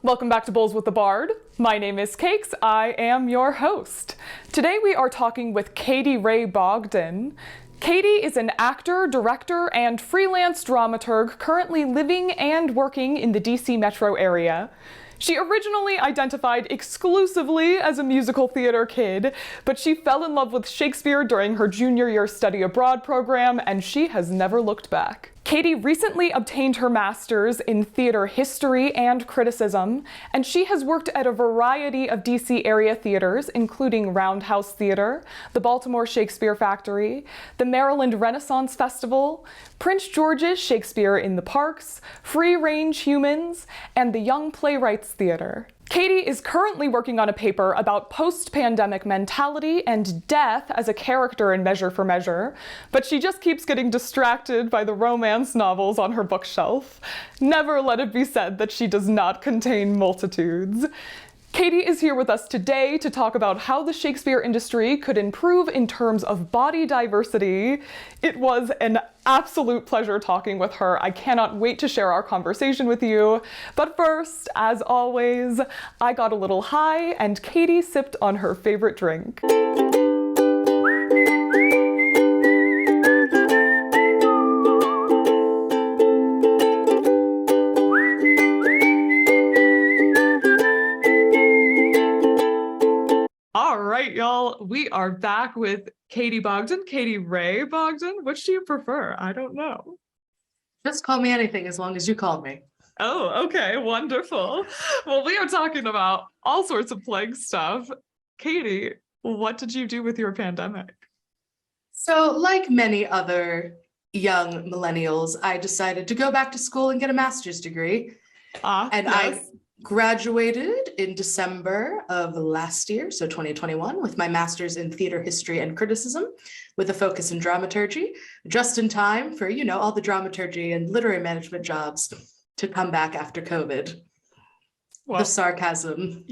Welcome back to Bowls with the Bard. My name is Cakes. I am your host. Today we are talking with Rey Bogdan. Katie is an actor, director, and freelance dramaturg currently living and working in the DC metro area. She originally identified exclusively as a musical theater kid, but she fell in love with Shakespeare during her junior year study abroad program, and she has never looked back. Katie recently obtained her master's in theater history and criticism, and she has worked at a variety of DC area theaters, including Roundhouse Theater, the Baltimore Shakespeare Factory, the Maryland Renaissance Festival, Prince George's Shakespeare in the Parks, Free Range Humans, and the Young Playwrights Theater. Katie is currently working on a paper about post-pandemic mentality and death as a character in Measure for Measure, but she just keeps getting distracted by the romance novels on her bookshelf. Never let it be said that she does not contain multitudes. Katie is here with us today to talk about how the Shakespeare industry could improve in terms of body diversity. It was an absolute pleasure talking with her. I cannot wait to share our conversation with you. But first, as always, I got a little high and Katie sipped on her favorite drink. All right, y'all, we are back with Rey Bogdan. Which do you prefer? I don't know. Just call me anything as long as you call me. Oh, okay, wonderful. Well, we are talking about all sorts of plague stuff. Katie, what did you do with your pandemic? So, like many other young millennials, I decided to go back to school and get a master's degree. And yes. I graduated in December of last year, so 2021, with my master's in theater history and criticism with a focus in dramaturgy, just in time for, all the dramaturgy and literary management jobs to come back after COVID. Well, the sarcasm,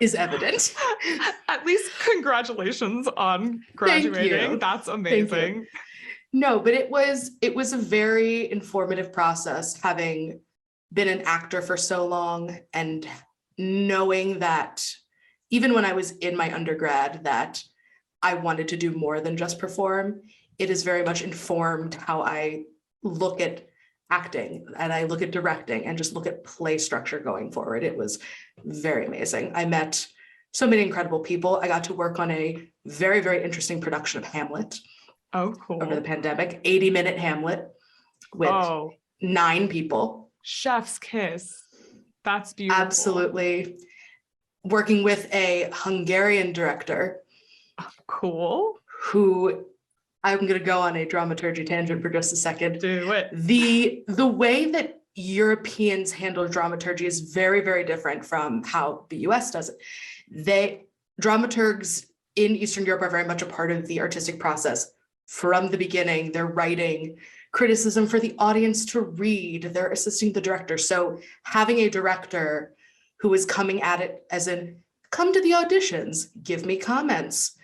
is evident. At least congratulations on graduating. That's amazing. No, but it was a very informative process, having been an actor for so long and knowing that even when I was in my undergrad that I wanted to do more than just perform. It has very much informed how I look at acting and I look at directing and just look at play structure going forward. It was very amazing. I met so many incredible people. I got to work on a very, very interesting production of Hamlet. Oh, cool. Over the pandemic, 80-minute Hamlet with 9 people. Chef's kiss. That's beautiful. Absolutely. Working with a Hungarian director. Cool. Who, I'm going to go on a dramaturgy tangent for just a second. Do it. The way that Europeans handle dramaturgy is very, very different from how the US does it. Dramaturgs in Eastern Europe are very much a part of the artistic process. From the beginning, they're writing criticism for the audience to read, they're assisting the director. So having a director who is coming at it as in, come to the auditions, give me comments,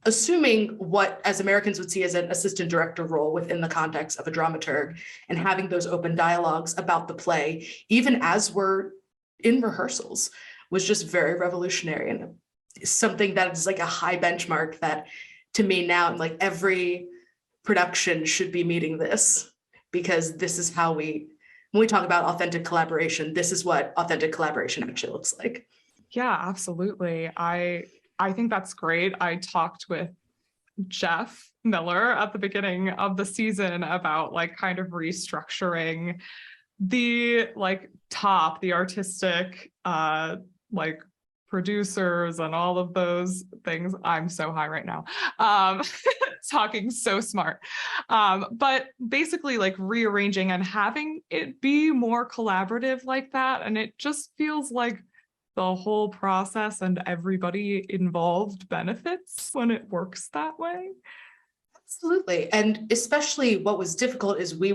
assuming what as Americans would see as an assistant director role within the context of a dramaturg, and having those open dialogues about the play, even as we're in rehearsals, was just very revolutionary and something that is like a high benchmark that to me now, like every production should be meeting this, because this is how when we talk about authentic collaboration, this is what authentic collaboration actually looks like. Yeah, absolutely. I think that's great. I talked with Jeff Miller at the beginning of the season about kind of restructuring the the artistic producers and all of those things. I'm so high right now. Talking so smart. But basically rearranging and having it be more collaborative like that. And it just feels like the whole process and everybody involved benefits when it works that way. Absolutely. And especially what was difficult is we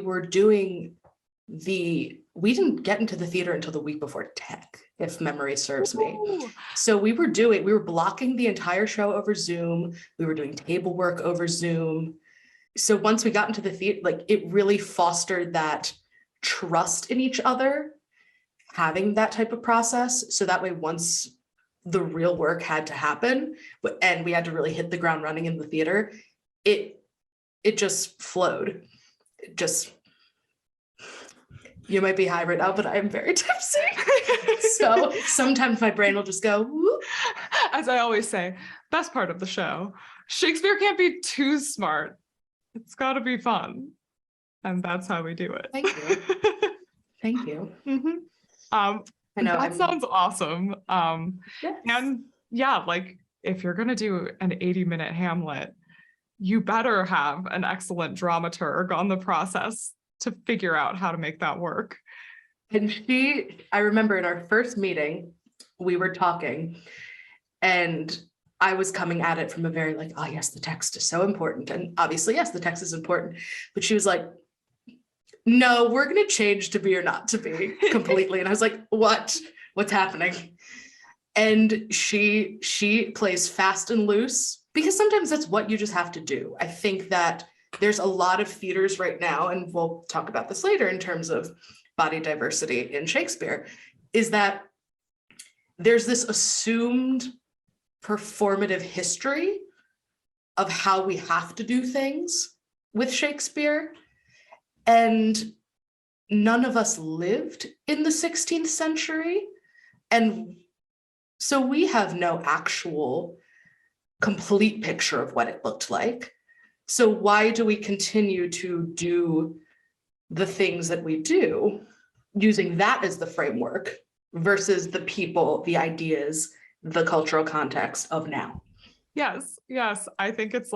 didn't get into the theater until the week before tech, if memory serves me. So we were blocking the entire show over Zoom. We were doing table work over Zoom. So once we got into the theater, it really fostered that trust in each other, having that type of process. So that way, once the real work had to happen and we had to really hit the ground running in the theater, it just flowed. It just, you might be high right now, but I am very tipsy. So sometimes my brain will just go, whoop. As I always say, best part of the show, Shakespeare can't be too smart. It's got to be fun. And that's how we do it. Thank you. Thank you. Mm-hmm. I know. That sounds awesome. Yes. And yeah, like if you're going to do an 80-minute Hamlet, you better have an excellent dramaturg on the process to figure out how to make that work. And I remember in our first meeting, we were talking and I was coming at it from a very like, oh yes, the text is so important. And obviously, yes, the text is important. But she was like, no, we're going to change to be or not to be completely. And I was like, what's happening? And she plays fast and loose because sometimes that's what you just have to do. I think that there's a lot of theaters right now, and we'll talk about this later in terms of body diversity in Shakespeare, is that there's this assumed performative history of how we have to do things with Shakespeare. And none of us lived in the 16th century. And so we have no actual complete picture of what it looked like. So why do we continue to do the things that we do using that as the framework versus the people, the ideas, the cultural context of now? Yes. I think it's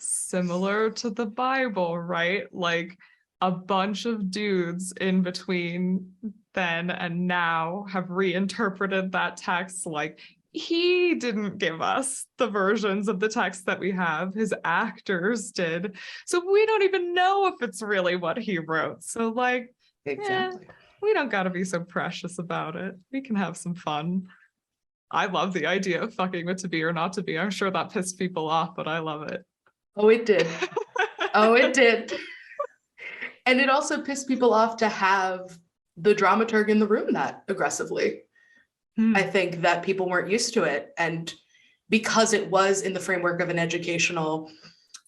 similar to the Bible, right? Like a bunch of dudes in between then and now have reinterpreted that text. Like he didn't give us the versions of the text that we have, his actors did. So we don't even know if it's really what he wrote. So like, Exactly. we don't got to be so precious about it. We can have some fun. I love the idea of fucking with to be or not to be. I'm sure that pissed people off, but I love it. Oh, it did. Oh, it did. And it also pissed people off to have the dramaturg in the room that aggressively. I think that people weren't used to it. And because it was in the framework of an educational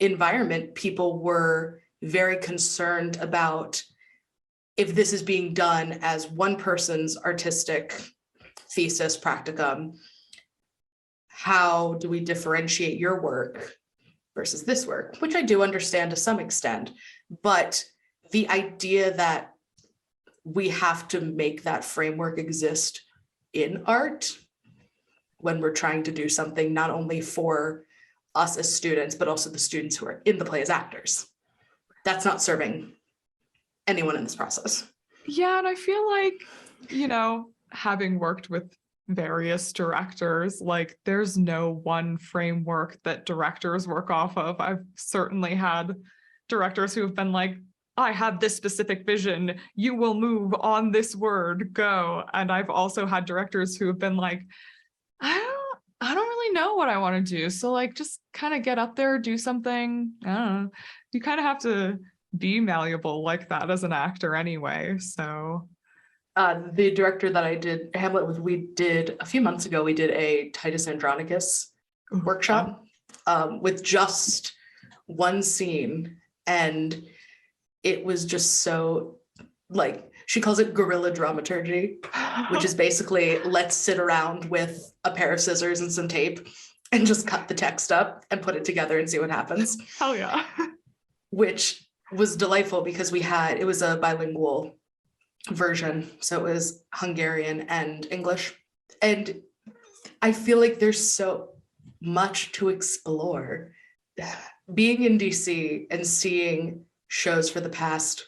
environment, people were very concerned about if this is being done as one person's artistic thesis practicum, how do we differentiate your work versus this work, which I do understand to some extent, but the idea that we have to make that framework exist in art when we're trying to do something not only for us as students, but also the students who are in the play as actors. That's not serving anyone in this process. Yeah, and I feel like, having worked with various directors, like there's no one framework that directors work off of. I've certainly had directors who have been like, I have this specific vision, you will move on this word, go. And I've also had directors who have been like, I don't really know what I want to do. So like, just kind of get up there, do something. I don't know. You kind of have to be malleable like that as an actor anyway. So the director that I did Hamlet with, we did a few months ago, we did a Titus Andronicus workshop with just one scene. And it was just so like, she calls it guerrilla dramaturgy, which is basically let's sit around with a pair of scissors and some tape and just cut the text up and put it together and see what happens. Hell yeah. Which was delightful because it was a bilingual version. So it was Hungarian and English. And I feel like there's so much to explore. Being in DC and seeing shows for the past,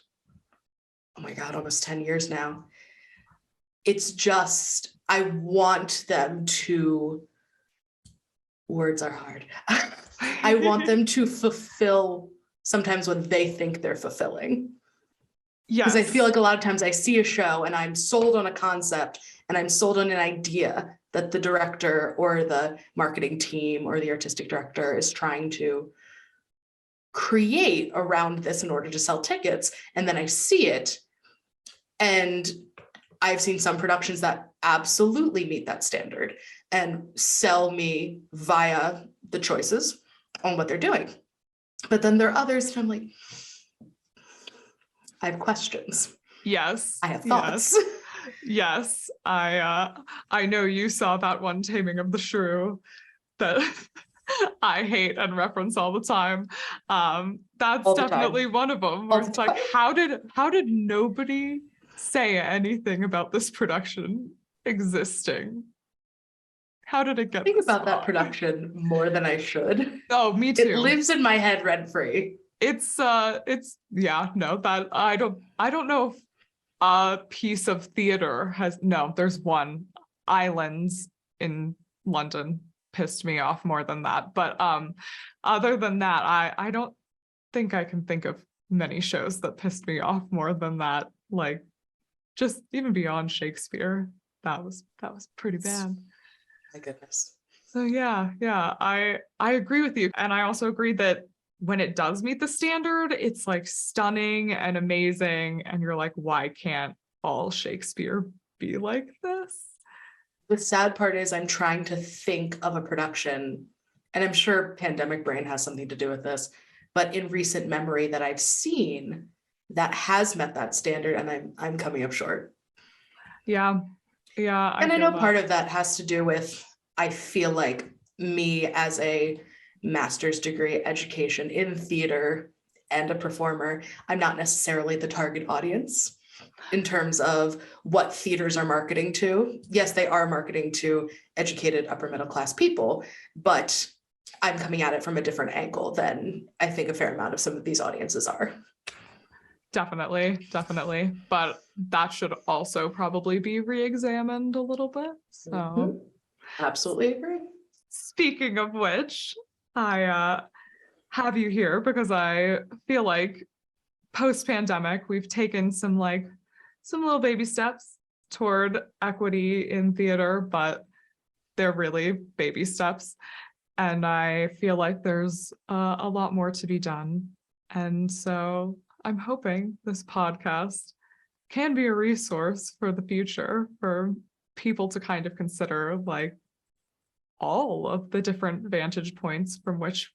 oh my God, almost 10 years now. It's just, I want them to, words are hard. I want them to fulfill sometimes what they think they're fulfilling. Yes. Because I feel like a lot of times I see a show and I'm sold on a concept and I'm sold on an idea that the director or the marketing team or the artistic director is trying to create around this in order to sell tickets. And then I see it and I've seen some productions that absolutely meet that standard and sell me via the choices on what they're doing. But then there are others that I'm like, I have questions. Yes. I have thoughts. Yes. I know you saw that one Taming of the Shrew that I hate and reference all the time. That's definitely one of them where it's like, how did nobody say anything about this production existing? How did it get Think about that far? production more than I should. Oh, me too. It lives in my head rent free. It's yeah, no, that I don't know if a piece of theater has, no, there's one, Islands in London pissed me off more than that. But other than that, I don't think I can think of many shows that pissed me off more than that. Like, just even beyond Shakespeare, that was pretty bad. My goodness. So yeah, I agree with you. And I also agree that when it does meet the standard, it's like stunning and amazing. And you're like, why can't all Shakespeare be like this? The sad part is I'm trying to think of a production, and I'm sure pandemic brain has something to do with this, but in recent memory that I've seen that has met that standard, and I'm coming up short. Yeah. And I know part of that has to do with, I feel like me as a master's degree education in theater and a performer, I'm not necessarily the target audience in terms of what theaters are marketing to. Yes, they are marketing to educated upper middle class people, but I'm coming at it from a different angle than I think a fair amount of some of these audiences are. Definitely. But that should also probably be re-examined a little bit. So Absolutely agree. Speaking of which, I have you here because I feel like post-pandemic, we've taken some little baby steps toward equity in theater, but they're really baby steps. And I feel like there's a lot more to be done. And so I'm hoping this podcast can be a resource for the future for people to kind of consider like all of the different vantage points from which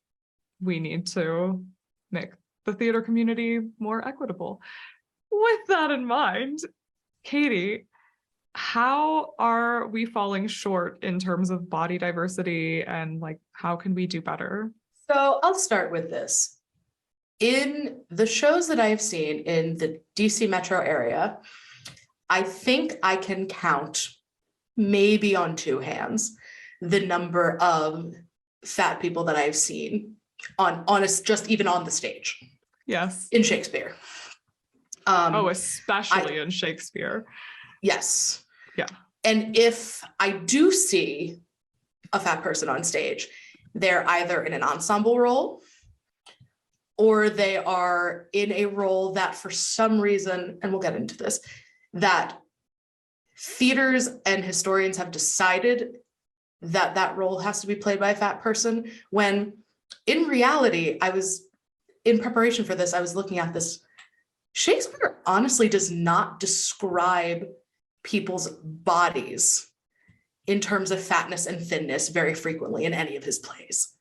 we need to make the theater community more equitable. With that in mind, Katie, how are we falling short in terms of body diversity and like how can we do better? So I'll start with this. In the shows that I've seen in the DC metro area, I think I can count maybe on two hands the number of fat people that I've seen on just even on the stage. Yes. In Shakespeare. Especially in Shakespeare. Yes. Yeah. And if I do see a fat person on stage, they're either in an ensemble role or they are in a role that for some reason, and we'll get into this, that theaters and historians have decided that that role has to be played by a fat person, when in reality, in preparation for this, I was looking at this. Shakespeare honestly does not describe people's bodies in terms of fatness and thinness very frequently in any of his plays.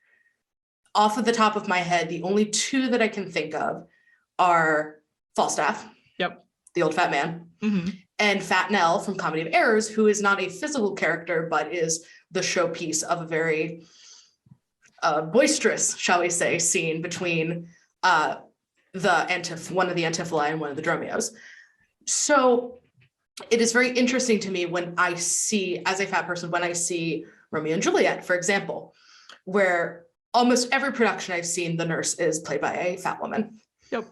Off of the top of my head, the only two that I can think of are Falstaff, yep, the old fat man, and Fat Nell from Comedy of Errors, who is not a physical character, but is the showpiece of a very boisterous, shall we say, scene between one of the Antiphili and one of the Dromios. So it is very interesting to me when I see, as a fat person, when I see Romeo and Juliet, for example, where almost every production I've seen, the nurse is played by a fat woman. Yep.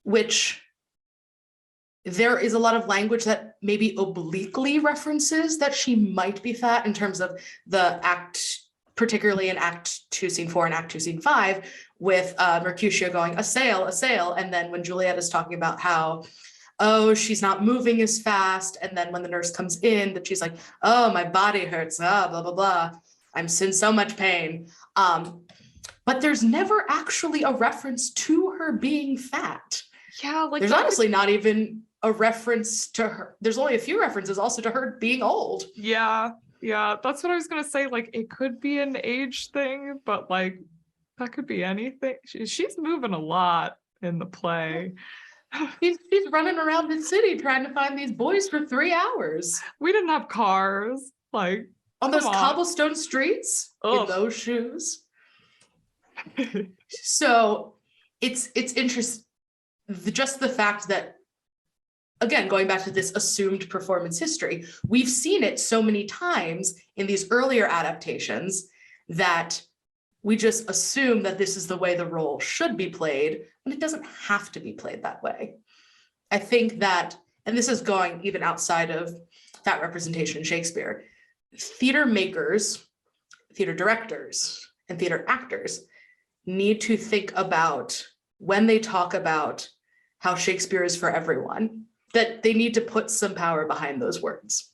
Which there is a lot of language that maybe obliquely references that she might be fat in terms of the act, particularly in Act 2, Scene 4 and Act 2, Scene 5, with Mercutio going, a sail, and then when Juliet is talking about how, oh, she's not moving as fast, and then when the nurse comes in, that she's like, oh, my body hurts, blah, blah, blah, I'm in so much pain. But there's never actually a reference to her being fat. Yeah, like there's honestly not even a reference to her. There's only a few references also to her being old. Yeah, that's what I was gonna say. Like, it could be an age thing, but like that could be anything. She's moving a lot in the play. She's running around the city trying to find these boys for 3 hours. We didn't have cars, like, on those cobblestone streets. Ugh. In those shoes. So it's interesting, just the fact that, again, going back to this assumed performance history, we've seen it so many times in these earlier adaptations that we just assume that this is the way the role should be played, when it doesn't have to be played that way. I think that, and this is going even outside of that representation in Shakespeare, theater makers, theater directors, and theater actors need to think about, when they talk about how Shakespeare is for everyone, that they need to put some power behind those words.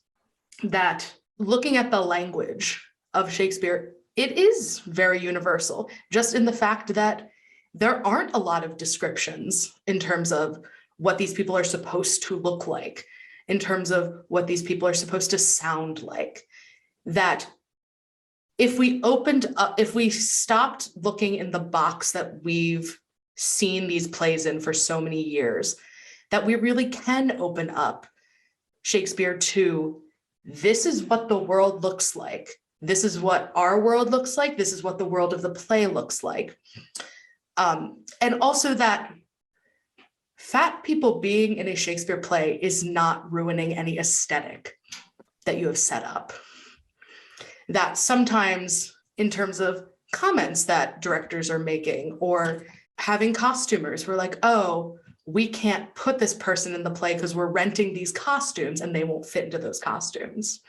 That looking at the language of Shakespeare, it is very universal, just in the fact that there aren't a lot of descriptions in terms of what these people are supposed to look like, in terms of what these people are supposed to sound like. That if we opened up, if we stopped looking in the box that we've seen these plays in for so many years, that we really can open up Shakespeare to, this is what the world looks like. This is what our world looks like. This is what the world of the play looks like. And also that fat people being in a Shakespeare play is not ruining any aesthetic that you have set up. That sometimes, in terms of comments that directors are making, or having costumers, we're like, oh, we can't put this person in the play because we're renting these costumes and they won't fit into those costumes.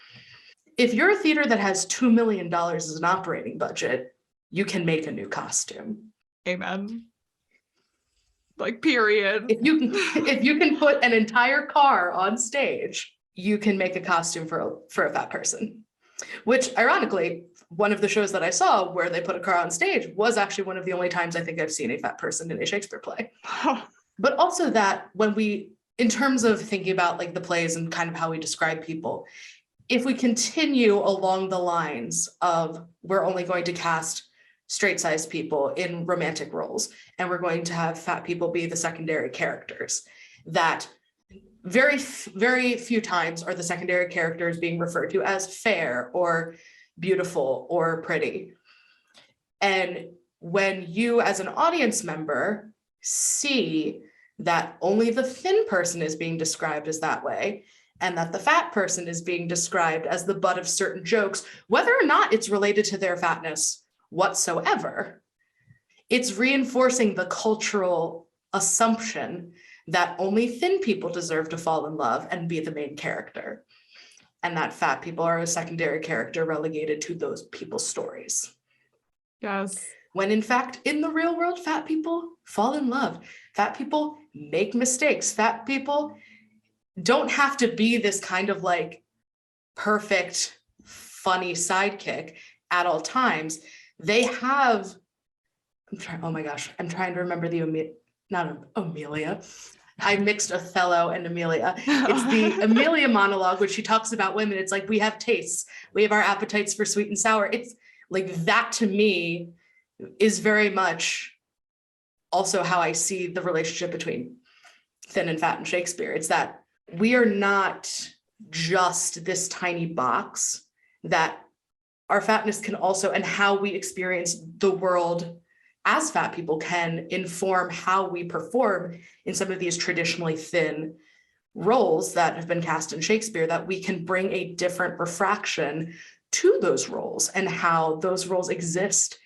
If you're a theater that has $2 million as an operating budget, you can make a new costume. Amen. Like, period. If you can put an entire car on stage, you can make a costume for a fat person. Which, ironically, one of the shows that I saw where they put a car on stage was actually one of the only times I think I've seen a fat person in a Shakespeare play. But also that when we, in terms of thinking about like the plays and kind of how we describe people, if we continue along the lines of, we're only going to cast straight-sized people in romantic roles, and we're going to have fat people be the secondary characters, that very, very few times are the secondary characters being referred to as fair or beautiful or pretty. And when you as an audience member see that only the thin person is being described as that way, and that the fat person is being described as the butt of certain jokes, whether or not it's related to their fatness whatsoever, it's reinforcing the cultural assumption that only thin people deserve to fall in love and be the main character, and that fat people are a secondary character relegated to those people's stories. Yes. When in fact, in the real world, fat people fall in love. Fat people make mistakes. Fat people don't have to be this kind of like perfect, funny sidekick at all times. They have, oh my gosh, I'm trying to remember not Amelia. I mixed Othello and Amelia. It's the Amelia monologue, which she talks about women. It's like, we have tastes. We have our appetites for sweet and sour. It's like, that to me is very much also how I see the relationship between thin and fat in Shakespeare. It's that we are not just this tiny box, that our fatness can also, and how we experience the world as fat people, can inform how we perform in some of these traditionally thin roles that have been cast in Shakespeare, that we can bring a different refraction to those roles and how those roles exist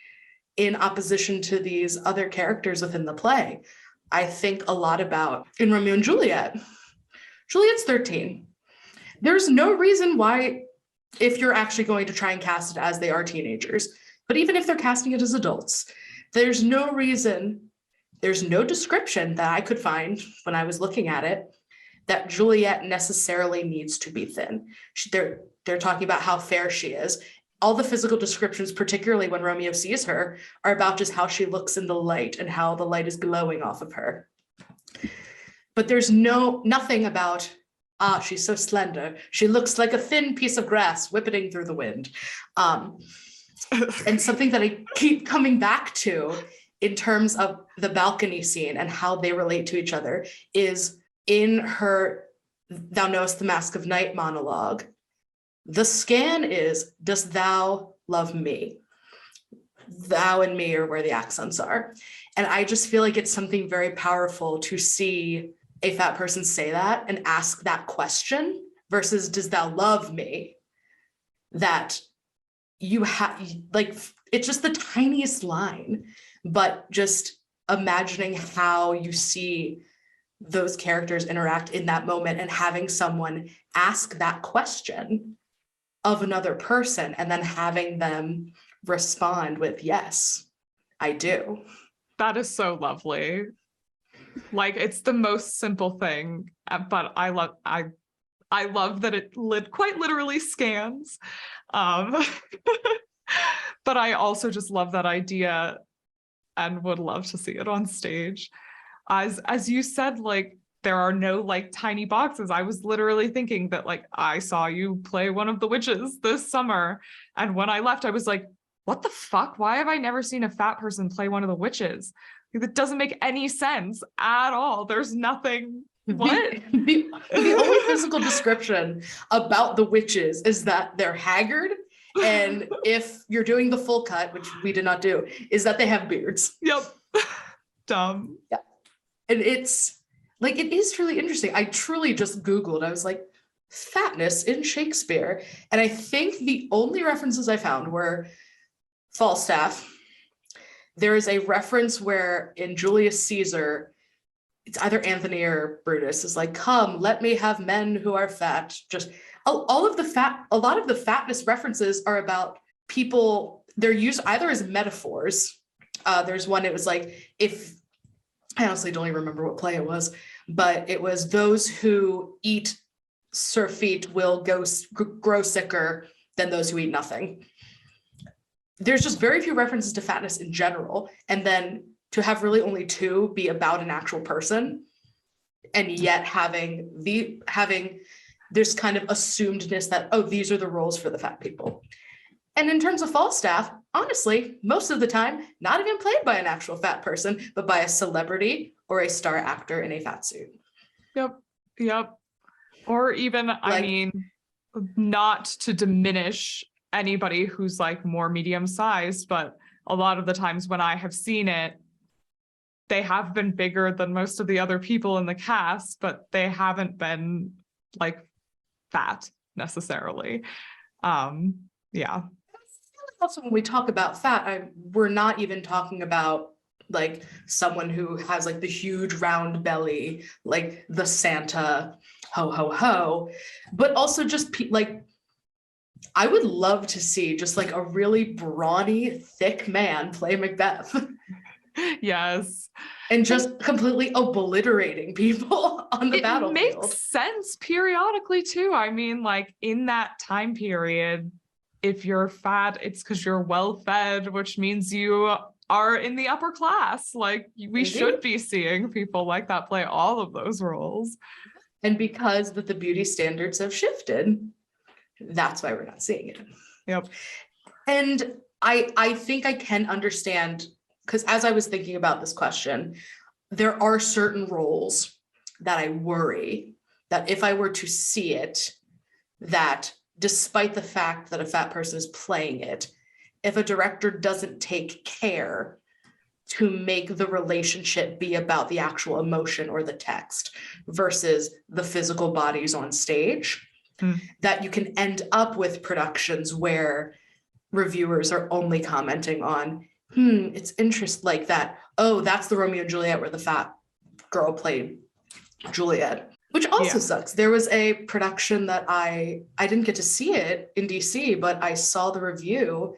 in opposition to these other characters within the play. I think a lot about in Romeo and Juliet. Juliet's 13. There's no reason why, if you're actually going to try and cast it as they are teenagers, but even if they're casting it as adults, there's no reason, there's no description that I could find when I was looking at it that Juliet necessarily needs to be thin. They're talking about how fair she is. All the physical descriptions, particularly when Romeo sees her, are about just how she looks in the light and how the light is glowing off of her. but there's nothing about, she's so slender. She looks like a thin piece of grass whipping through the wind. And something that I keep coming back to in terms of the balcony scene and how they relate to each other is in her Thou Knowest the Mask of Night monologue. The scan is, dost thou love me? Thou and me are where the accents are. And I just feel like it's something very powerful to see a fat person say that and ask that question versus does thou love me? That you have, like, it's just the tiniest line, but just imagining how you see those characters interact in that moment and having someone ask that question of another person and then having them respond with, yes, I do. That is so lovely. Like, it's the most simple thing, but I love that it quite literally scans. But I also just love that idea and would love to see it on stage. As you said, like, there are no like tiny boxes. I was literally thinking that, like, I saw you play one of the witches this summer, and when I left, I was like, what the fuck? Why have I never seen a fat person play one of the witches? That doesn't make any sense at all. There's nothing. What? The only physical description about the witches is that they're haggard, and if you're doing the full cut, which we did not do, is that they have beards. Yep. Dumb. Yeah. And it's like, it is really interesting. I truly just Googled, I was like, fatness in Shakespeare. And I think the only references I found were Falstaff. There is a reference where in Julius Caesar, it's either Anthony or Brutus is like, come, let me have men who are fat. Just a lot of the fatness references are about people, they're used either as metaphors. There's one, it was like, I honestly don't even remember what play it was, but it was those who eat surfeit will grow sicker than those who eat nothing. There's just very few references to fatness in general. And then to have really only two be about an actual person, and yet having this kind of assumedness that, oh, these are the roles for the fat people. And in terms of Falstaff, honestly, most of the time, not even played by an actual fat person, but by a celebrity or a star actor in a fat suit. Yep. Or even, like, I mean, not to diminish anybody who's like more medium sized, but a lot of the times when I have seen it, they have been bigger than most of the other people in the cast, but they haven't been like fat necessarily. Yeah. Also, when we talk about fat, we're not even talking about like someone who has like the huge round belly, like the Santa ho ho ho, but also just like, I would love to see just like a really brawny, thick man play Macbeth. Yes. And just completely obliterating people on the battlefield. It makes sense periodically too. I mean, like, in that time period, if you're fat, it's because you're well fed, which means you are in the upper class. Like, we should be seeing people like that play all of those roles. And because the beauty standards have shifted, that's why we're not seeing it. Yep. And I think I can understand, because as I was thinking about this question, there are certain roles that I worry that if I were to see it, that despite the fact that a fat person is playing it, if a director doesn't take care to make the relationship be about the actual emotion or the text versus the physical bodies on stage, that you can end up with productions where reviewers are only commenting on, it's interesting, like that, oh, that's the Romeo and Juliet where the fat girl played Juliet, which also sucks. There was a production that I didn't get to see it in DC, but I saw the review,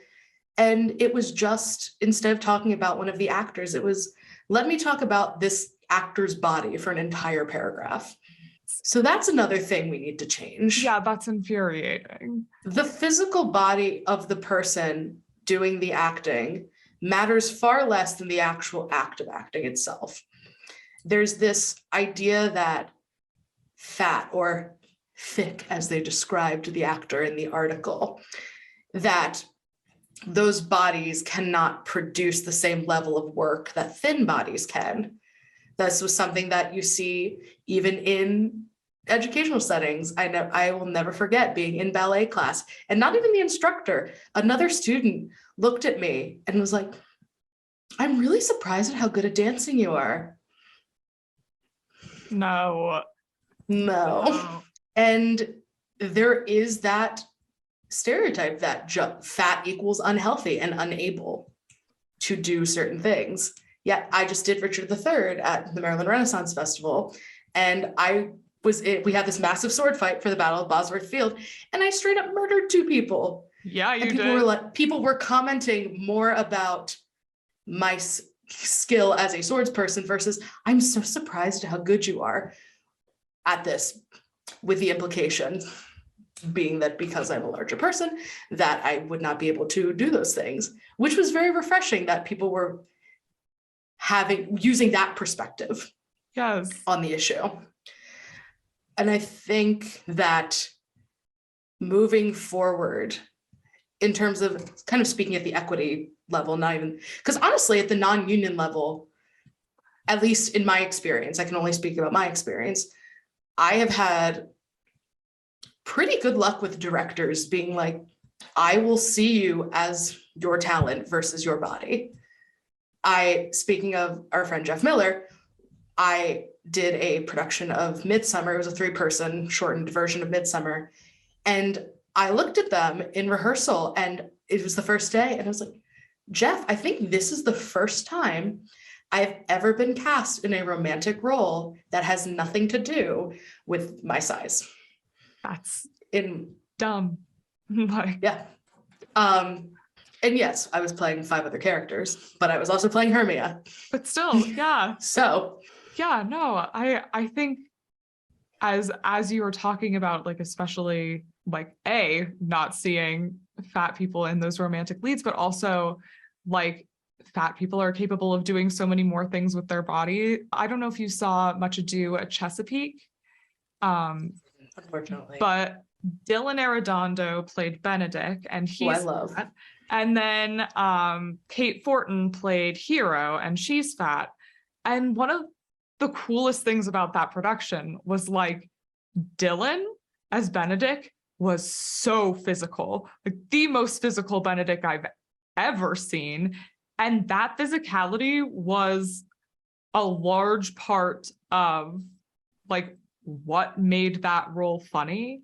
and it was just, instead of talking about one of the actors, it was, let me talk about this actor's body for an entire paragraph. So that's another thing we need to change. Yeah, that's infuriating. The physical body of the person doing the acting matters far less than the actual act of acting itself. there's this idea that fat, or thick as they described the actor in the article, that those bodies cannot produce the same level of work that thin bodies can. This was something that you see even in educational settings. I will never forget being in ballet class, and not even the instructor, another student looked at me and was like, "I'm really surprised at how good at dancing you are." No. And there is that stereotype that fat equals unhealthy and unable to do certain things. Yet I just did Richard III at the Maryland Renaissance Festival, and we had this massive sword fight for the Battle of Bosworth Field, and I straight up murdered 2 people. Yeah, you did. People were commenting more about my skill as a swords person versus, "I'm so surprised at how good you are at this," with the implication being that because I'm a larger person, that I would not be able to do those things, which was very refreshing that people were using that perspective on the issue. And I think that moving forward, in terms of kind of speaking at the equity level, not even, because honestly, at the non-union level, at least in my experience, I can only speak about my experience, I have had pretty good luck with directors being like, "I will see you as your talent versus your body." Speaking of our friend Jeff Miller, I did a production of Midsummer. It was a 3-person shortened version of Midsummer. And I looked at them in rehearsal, and it was the first day, and I was like, "Jeff, I think this is the first time I've ever been cast in a romantic role that has nothing to do with my size." That's dumb. Yeah. And yes, I was playing 5 other characters, but I was also playing Hermia. But still, yeah. So yeah, no, I think as you were talking about, like, especially like not seeing fat people in those romantic leads, but also like fat people are capable of doing so many more things with their body. I don't know if you saw Much Ado at Chesapeake. Unfortunately. But Dylan Arredondo played Benedict, and he's I love. fat. And then Kate Fortin played Hero, and she's fat. And one of the coolest things about that production was, like, Dylan as Benedict was so physical, like the most physical Benedict I've ever seen. And that physicality was a large part of, like, what made that role funny.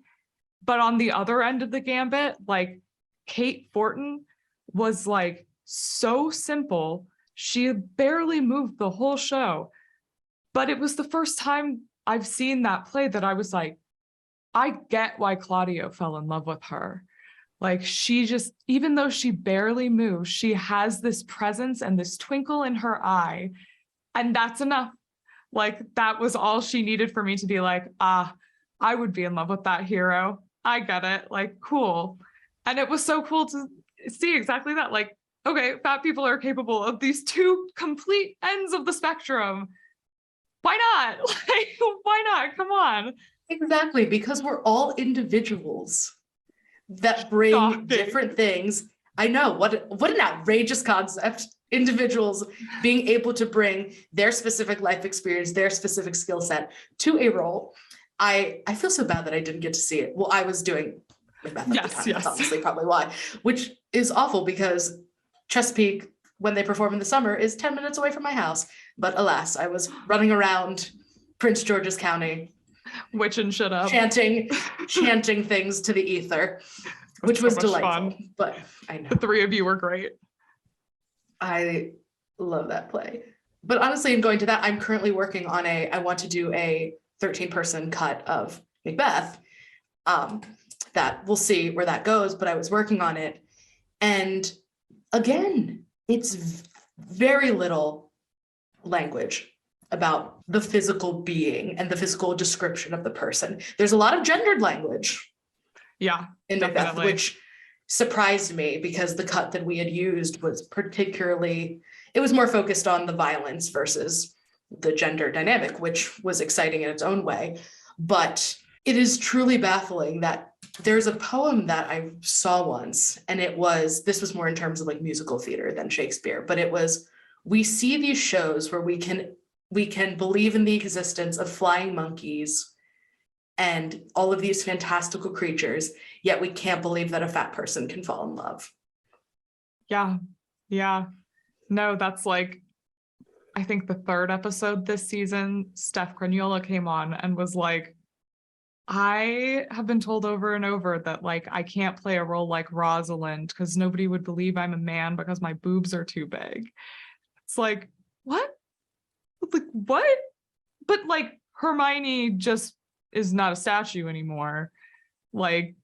But on the other end of the gambit, like, Kate Fortin was, like, so simple. She barely moved the whole show. But it was the first time I've seen that play that I was like, I get why Claudio fell in love with her. Like, she just, even though she barely moves, she has this presence and this twinkle in her eye. And that's enough. Like, that was all she needed for me to be like, I would be in love with that hero. I get it. Like, cool. And it was so cool to see exactly that. Like, okay, fat people are capable of these 2 complete ends of the spectrum. Why not? Like, why not? Come on. Exactly, because we're all individuals that bring different things. I know, what an outrageous concept. Individuals being able to bring their specific life experience, their specific skill set to a role. I feel so bad that I didn't get to see it. Well, I was doing Macbeth at the time. Yes. That's obviously probably why, which is awful because Chesapeake, when they perform in the summer, is 10 minutes away from my house. But alas, I was running around Prince George's County, witching shit up, chanting things to the ether, which was so delightful. Fun. But I know the 3 of you were great. I love that play. But honestly, in going to that, I'm currently working on I want to do a 13-person cut of Macbeth. That we'll see where that goes, but I was working on it. And again, it's very little language about the physical being and the physical description of the person. There's a lot of gendered language. Yeah, in Macbeth, which surprised me because the cut that we had used was it was more focused on the violence versus the gender dynamic, which was exciting in its own way. But it is truly baffling that there's a poem that I saw once, and this was more in terms of like musical theater than Shakespeare, but it was, we see these shows where we can believe in the existence of flying monkeys and all of these fantastical creatures, yet we can't believe that a fat person can fall in love. Yeah. Yeah. No, that's like, I think the third episode this season, Steph Granola came on and was like, I have been told over and over that like I can't play a role like Rosalind because nobody would believe I'm a man because my boobs are too big. It's like, what? Like, what? But like Hermione just is not a statue anymore. Like,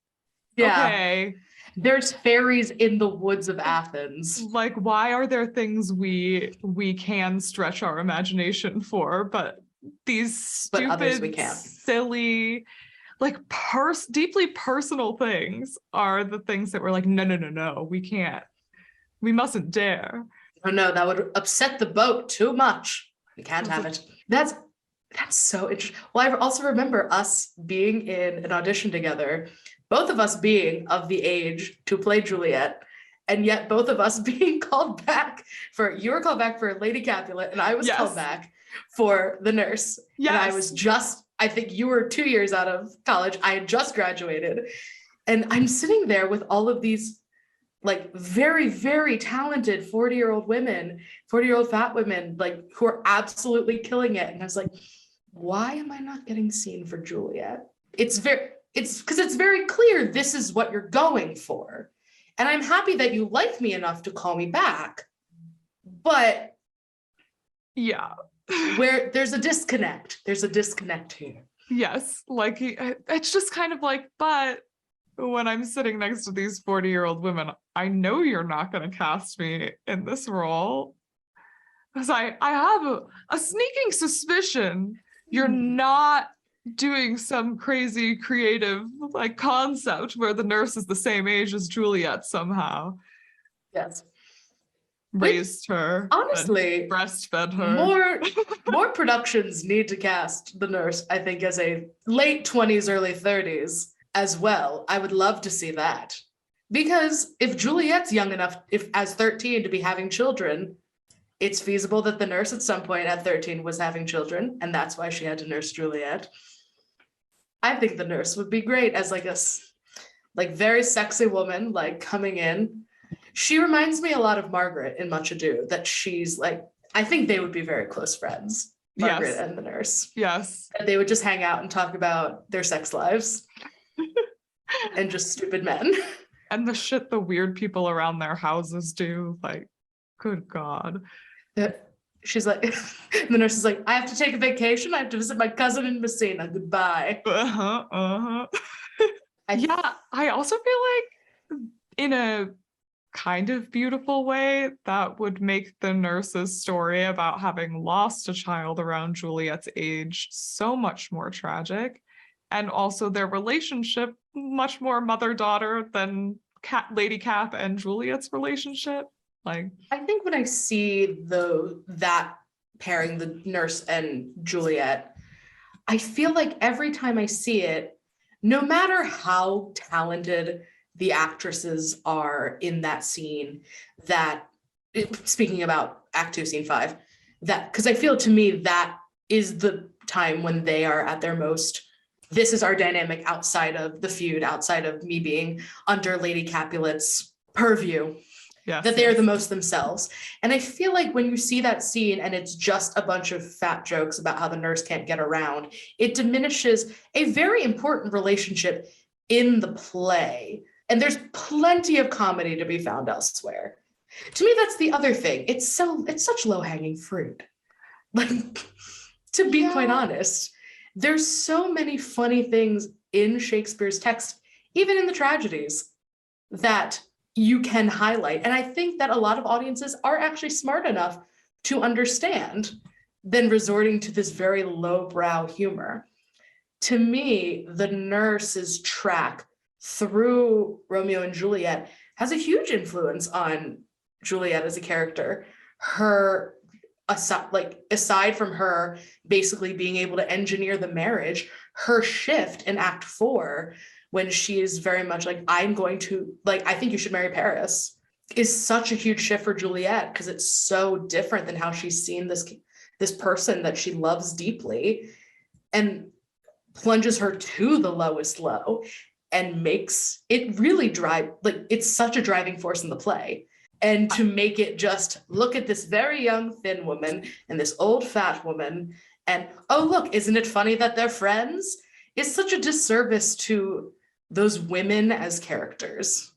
Yeah. okay. There's fairies in the woods of Athens. Like, why are there things we can stretch our imagination for, but these stupid, silly, like deeply personal things are the things that we're like, no, we can't. We mustn't dare. Oh no, that would upset the boat too much. We can't have it. That's so interesting. Well, I also remember us being in an audition together, both of us being of the age to play Juliet, and yet both of us being called back you were called back for Lady Capulet, and I was called back for the nurse. Yes. And I was I think you were 2 years out of college. I had just graduated. And I'm sitting there with all of these like very, very talented 40-year-old women, 40-year-old fat women, like who are absolutely killing it. And I was like, why am I not getting seen for Juliet? It's because it's very clear this is what you're going for. And I'm happy that you like me enough to call me back. But yeah, where there's a disconnect. There's a disconnect here. Yes, like it's just kind of like, but when I'm sitting next to these 40-year-old women, I know you're not going to cast me in this role. Because I have a sneaking suspicion you're not doing some crazy creative like concept where the nurse is the same age as Juliet somehow. Yes. Raised her. Honestly, breastfed her. More productions need to cast the nurse, I think, as a late 20s, early 30s as well. I would love to see that. Because if Juliet's young enough, if as 13 to be having children, it's feasible that the nurse at some point at 13 was having children, and that's why she had to nurse Juliet. I think the nurse would be great as like a very sexy woman, like coming in. She reminds me a lot of Margaret in Much Ado, that she's like, I think they would be very close friends, Margaret and the nurse. Yes. And they would just hang out and talk about their sex lives and just stupid men. And the shit the weird people around their houses do, like, good God. She's like, the nurse is like, I have to take a vacation. I have to visit my cousin in Messina. Goodbye. Yeah, I also feel like in a kind of beautiful way that would make the nurse's story about having lost a child around Juliet's age so much more tragic, and also their relationship much more mother-daughter than Lady Cap and Juliet's relationship. Like, I think when I see that pairing, the nurse and Juliet, I feel like every time I see it, no matter how talented the actresses are in that scene, speaking about Act 2, Scene 5, because I feel to me that is the time when they are at their most, this is our dynamic outside of the feud, outside of me being under Lady Capulet's purview. Yes, that they are the most themselves. And I feel like when you see that scene and it's just a bunch of fat jokes about how the nurse can't get around, it diminishes a very important relationship in the play. And there's plenty of comedy to be found elsewhere. To me, that's the other thing. It's such low-hanging fruit. Like, to be quite honest, there's so many funny things in Shakespeare's text, even in the tragedies, that you can highlight. And I think that a lot of audiences are actually smart enough to understand than resorting to this very lowbrow humor. To me, the nurse's track through Romeo and Juliet has a huge influence on Juliet as a character. Her aside from her basically being able to engineer the marriage, her shift in Act 4, when she is very much like, I'm going to, like, I think you should marry Paris, is such a huge shift for Juliet, because it's so different than how she's seen this person that she loves deeply, and plunges her to the lowest low, and makes it really drive, like, it's such a driving force in the play. And to make it just, look at this very young thin woman and this old fat woman, and oh look, isn't it funny that they're friends, is such a disservice to those women as characters.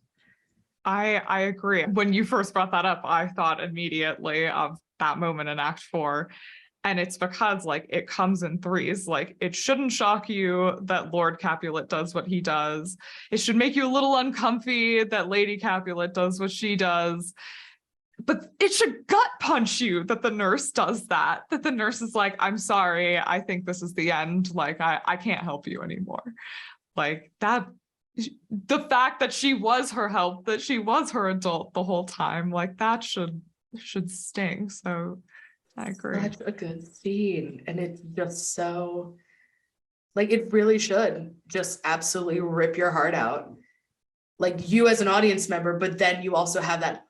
I agree. When you first brought that up, I thought immediately of that moment in Act 4. And it's because, like, it comes in threes. Like, it shouldn't shock you that Lord Capulet does what he does. It should make you a little uncomfy that Lady Capulet does what she does. But it should gut punch you that the nurse does that. That the nurse is like, I'm sorry, I think this is the end. Like, I can't help you anymore. Like, that, the fact that she was her help, that she was her adult the whole time, like, that should sting. So I agree. Such a good scene. And it's just so, like, it really should just absolutely rip your heart out. Like, you as an audience member, but then you also have that,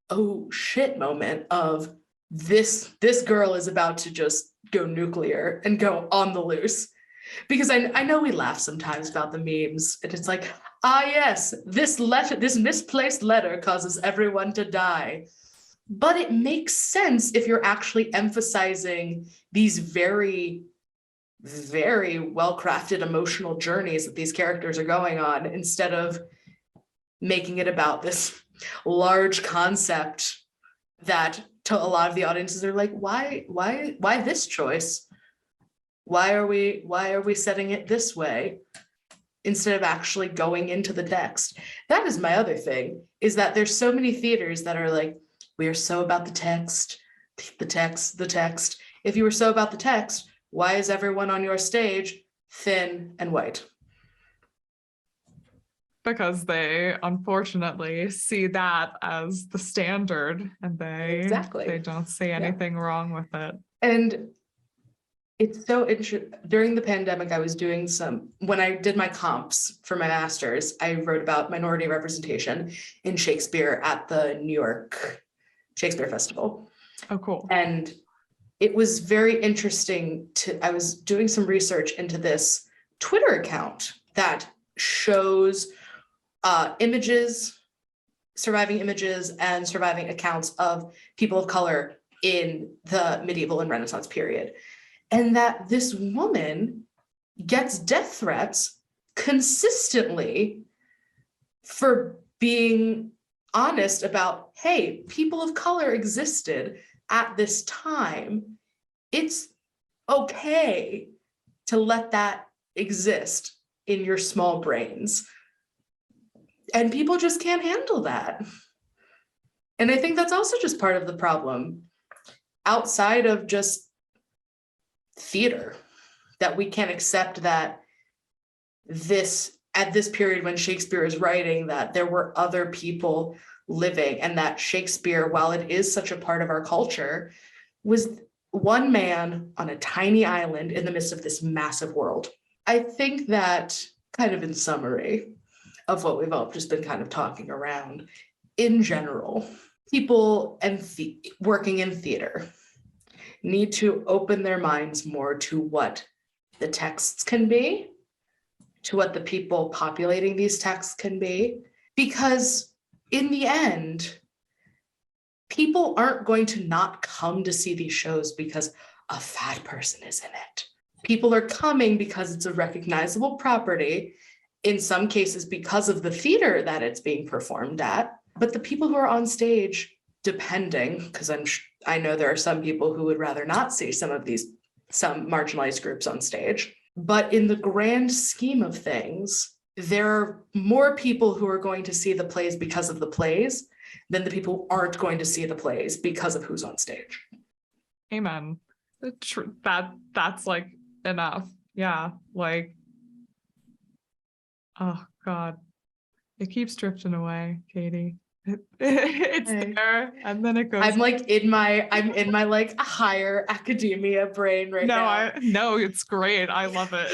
oh shit moment of this girl is about to just go nuclear and go on the loose. Because I know we laugh sometimes about the memes, and it's like, ah yes, this misplaced letter causes everyone to die. But it makes sense if you're actually emphasizing these very, very well-crafted emotional journeys that these characters are going on, instead of making it about this large concept that to a lot of the audiences are like, why this choice? Why are we setting it this way? Instead of actually going into the text. That is my other thing, is that there's so many theaters that are like, we are so about the text, the text, the text. If you were so about the text, why is everyone on your stage thin and white? Because they unfortunately see that as the standard, and they don't see anything wrong with it. And it's so interesting. During the pandemic, I was doing when I did my comps for my master's, I wrote about minority representation in Shakespeare at the New York Shakespeare Festival. Oh, cool. And it was very interesting I was doing some research into this Twitter account that shows surviving images and surviving accounts of people of color in the medieval and Renaissance period. And that this woman gets death threats consistently for being honest about, hey, people of color existed at this time. It's okay to let that exist in your small brains. And people just can't handle that. And I think that's also just part of the problem, outside of just theater, that we can't accept that at this period when Shakespeare is writing, that there were other people living, and that Shakespeare, while it is such a part of our culture, was one man on a tiny island in the midst of this massive world. I think that, kind of in summary of what we've all just been kind of talking around, in general, people working in theater need to open their minds more to what the texts can be, to what the people populating these texts can be, because in the end, people aren't going to not come to see these shows because a fat person is in it. People are coming because it's a recognizable property, in some cases because of the theater that it's being performed at. But the people who are on stage, depending, because I know there are some people who would rather not see some marginalized groups on stage. But in the grand scheme of things, there are more people who are going to see the plays because of the plays than the people who aren't going to see the plays because of who's on stage. Amen. That's like enough. Yeah, like, oh God, it keeps drifting away, Katie. It's there, and then it goes. I'm in my like higher academia brain right now. No, it's great. I love it.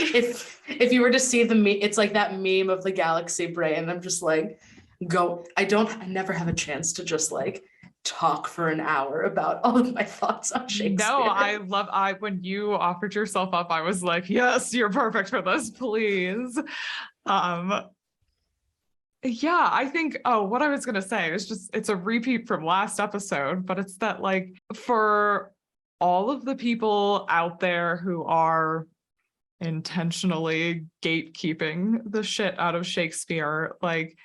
If you were to see the meme, it's like that meme of the galaxy brain. I'm just like, I never have a chance to just like talk for an hour about all of my thoughts on Shakespeare. No, when you offered yourself up, I was like, yes, you're perfect for this, please. Yeah, I think, what I was going to say is it's a repeat from last episode, but it's that like for all of the people out there who are intentionally gatekeeping the shit out of Shakespeare, like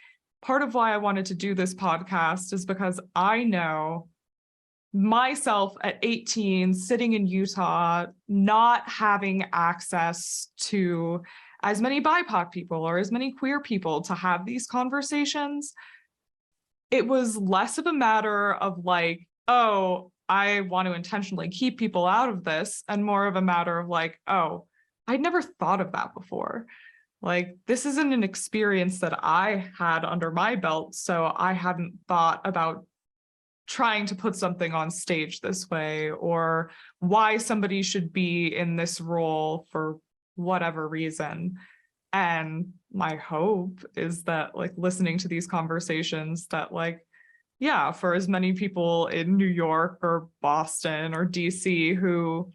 part of why I wanted to do this podcast is because I know myself at 18, sitting in Utah, not having access to as many BIPOC people or as many queer people to have these conversations. It was less of a matter of like, oh, I want to intentionally keep people out of this, and more of a matter of like, oh, I'd never thought of that before. Like, this isn't an experience that I had under my belt, so I hadn't thought about trying to put something on stage this way, or why somebody should be in this role for whatever reason. And my hope is that like listening to these conversations that like, yeah, for as many people in New York or Boston or DC who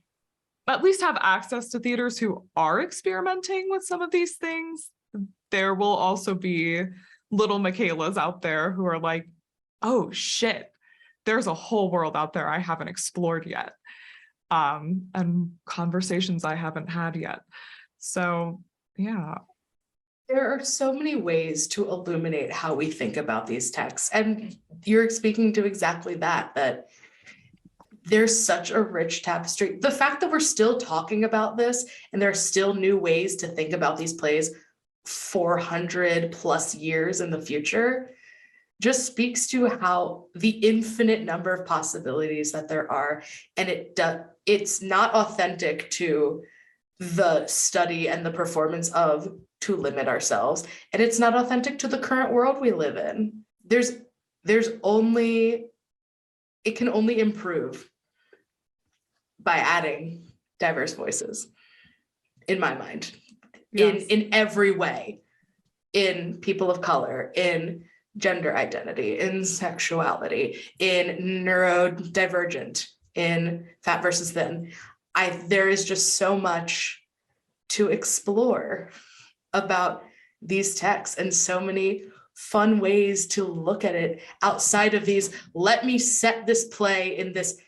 at least have access to theaters who are experimenting with some of these things, there will also be little Micaelas out there who are like, oh shit, there's a whole world out there I haven't explored yet. And conversations I haven't had yet. So, yeah. There are so many ways to illuminate how we think about these texts. And you're speaking to exactly that there's such a rich tapestry. The fact that we're still talking about this and there are still new ways to think about these plays 400 plus years in the future just speaks to how the infinite number of possibilities that there are. And it's not authentic to the study and the performance of To Limit Ourselves. And it's not authentic to the current world we live in. It can only improve by adding diverse voices, in my mind, yes. in every way, in people of color, in gender identity, in sexuality, in neurodivergent, in fat versus thin. There is just so much to explore about these texts and so many fun ways to look at it outside of these, let me set this play in this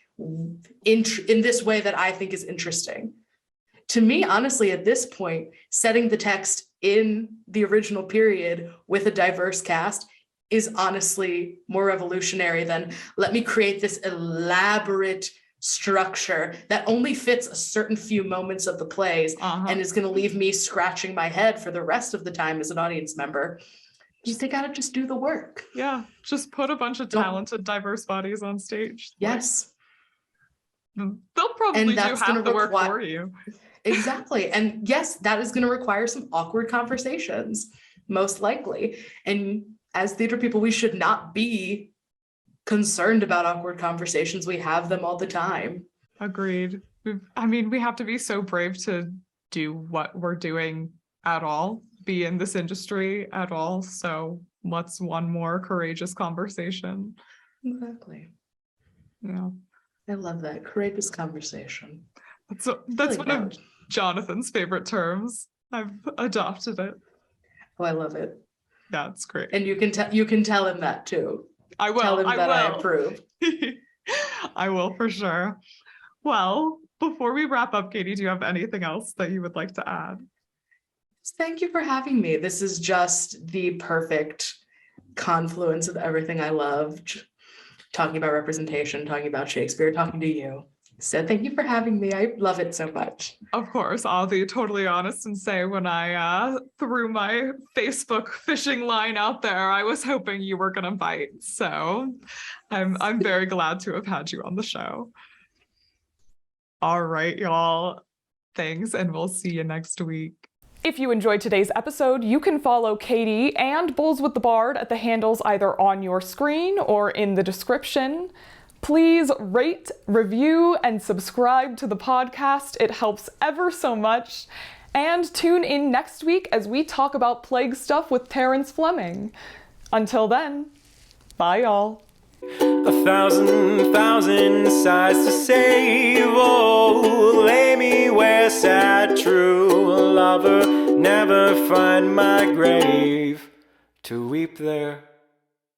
way that I think is interesting. To me, honestly, at this point, setting the text in the original period with a diverse cast is honestly more revolutionary than let me create this elaborate structure that only fits a certain few moments of the plays and is going to leave me scratching my head for the rest of the time as an audience member. They got to just do the work. Yeah, just put a bunch of talented, diverse bodies on stage. Yes. They'll probably do half the work for you. Exactly. And yes, that is going to require some awkward conversations, most likely. And as theater people, we should not be concerned about awkward conversations. We have them all the time. Agreed. We have to be so brave to do what we're doing at all, be in this industry at all. So what's one more courageous conversation? Exactly. Yeah. I love that. Courageous conversation. That's one of Jonathan's favorite terms. I've adopted it. Oh, I love it. Yeah, it's great. And you can tell him that too. I will. Tell him that I approve. I will for sure. Well, before we wrap up, Katie, do you have anything else that you would like to add? Thank you for having me. This is just the perfect confluence of everything I loved. Talking about representation, talking about Shakespeare, talking to you. So thank you for having me. I love it so much. Of course, I'll be totally honest and say when I threw my Facebook fishing line out there, I was hoping you were going to bite. So I'm very glad to have had you on the show. All right, y'all. Thanks, and we'll see you next week. If you enjoyed today's episode, you can follow Katie and Bowls with the Bard at the handles either on your screen or in the description. Please rate, review, and subscribe to the podcast. It helps ever so much. And tune in next week as we talk about plague stuff with Terrence Fleming. Until then, bye y'all. 1,000 sighs to save. Oh, lay me where sad true lover never find my grave to weep there.